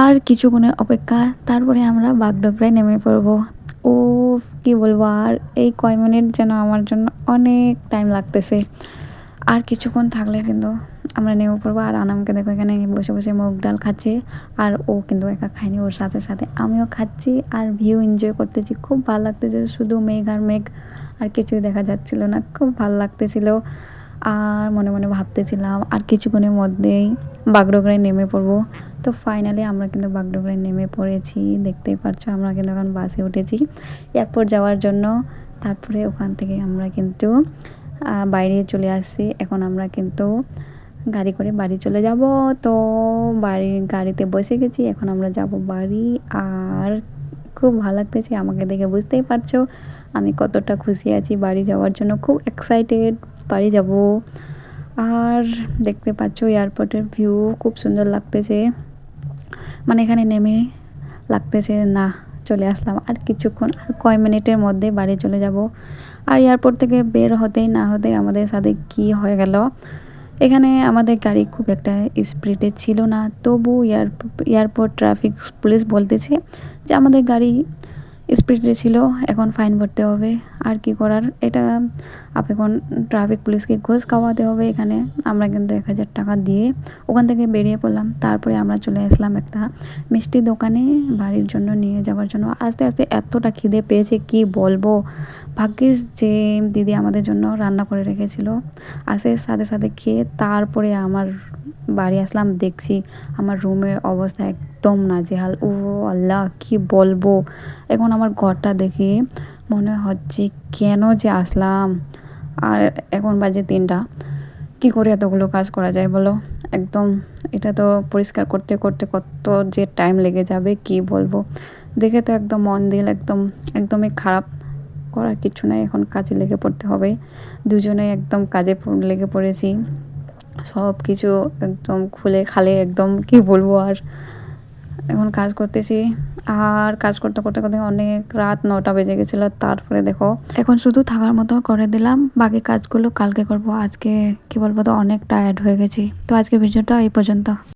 আর কিছুক্ষণের অপেক্ষা, তারপরে আমরা বাগডগরায় নেমে পড়বো। ও কি বলবো, আর এই কয় মিনিট যেন আমার জন্য অনেক টাইম লাগতেছে। আর কিছুক্ষণ থাকলে কিন্তু আমরা নেমে পড়বো। আর আনামকে দেখো এখানে বসে বসে মুগ ডাল খাচ্ছে। আর ও কিন্তু একা খায়নি, ওর সাথে সাথে আমিও খাচ্ছি আর ভিউ এনজয় করতেছি। খুব ভালো লাগতেছে, শুধু মেঘ আর মেঘ, আর কিছুই দেখা যাচ্ছিল না। খুব ভালো লাগতেছিল। আর মনে মনে ভাবতেছিলাম আর কিছুক্ষণের মধ্যেই বাগডগরায় নেমে পড়বো। তো ফাইনালি আমরা কিন্তু বাগডগরায় নেমে পড়েছি। দেখতেই পাচ্ছ আমরা কিন্তু এখন বাসে উঠেছি এয়ারপোর্ট যাওয়ার জন্য। তারপরে ওখান থেকে আমরা কিন্তু বাইরে চলে আসছি। এখন আমরা কিন্তু গাড়ি করে বাড়ি চলে যাব। তো গাড়িতে বসে গেছি, এখন আমরা যাব বাড়ি। আর খুব ভালো লাগতেছে, আমাকে দেখে বুঝতেই পারছো আমি কতটা খুশি আছি বাড়ি যাওয়ার জন্য। খুব এক্সাইটেড বাড়ি যাব। আর দেখতে পাচ্ছ এয়ারপোর্টের ভিউ খুব সুন্দর লাগতেছে। মানে এখানে নেমে লাগতেছে না চলে আসলাম, আর কিছুক্ষণ, আর কয় মিনিটের মধ্যে বাড়ি চলে যাব। আর এয়ারপোর্ট থেকে বের হতেই না হতেই আমাদের সাথে কি হয়ে গেল, এখানে আমাদের গাড়ি খুব একটা স্পিডে ছিল না, তবু এয়ারপোর্ট ট্রাফিক পুলিশ বলতেছে যে আমাদের গাড়ি স্পিডে ছিল, এখন ফাইন ভরতে হবে। আর কি করার, এটা এখন ট্রাফিক পুলিশকে ঘুষ খাওয়াতে হবে। এখানে আমরা কিন্তু 1,000 টাকা দিয়ে ওখান থেকে বেরিয়ে পড়লাম। তারপরে আমরা চলে আসলাম একটা মিষ্টি দোকানে বাড়ির জন্য নিয়ে যাওয়ার জন্য। আস্তে আস্তে এতটা খিদে পেয়েছে কি বলবো। ভাগ্যিস যে দিদি আমাদের জন্য রান্না করে রেখেছিল, আসে সাথে সাথে খেয়ে তারপরে আমার বাড়ি আসলাম। দেখছি আমার রুমের অবস্থা একদম নাজেহাল। ও আল্লাহ কি বলবো, এখন আমার ঘরটা দেখে মনে হচ্ছে কেন যে আসলাম। আর এখন বাজে 3টা, কি করে এতগুলো কাজ করা যায় বলো। একদম এটা তো পরিষ্কার করতে করতে কত যে টাইম লেগে যাবে কি বলবো। দেখে তো একদম মন দিল একদমই খারাপ। করার কিছু নাই, এখন কাজে লেগে পড়তে হবে। দুজনে একদম কাজে লেগে পড়েছি, সব কিছু একদম খুলে খালে একদম কি বলবো। আর এখন কাজ করতেছি, আর কাজ করতে করতে করতে অনেক রাত 9টা বেজে গেছিলো। তারপরে দেখো এখন শুধু থাকার মতো করে দিলাম, বাকি কাজগুলো কালকে করব। আজকে কি বলবো, তো অনেক টায়ার্ড হয়ে গেছি। তো আজকে ভিডিওটা এই পর্যন্ত।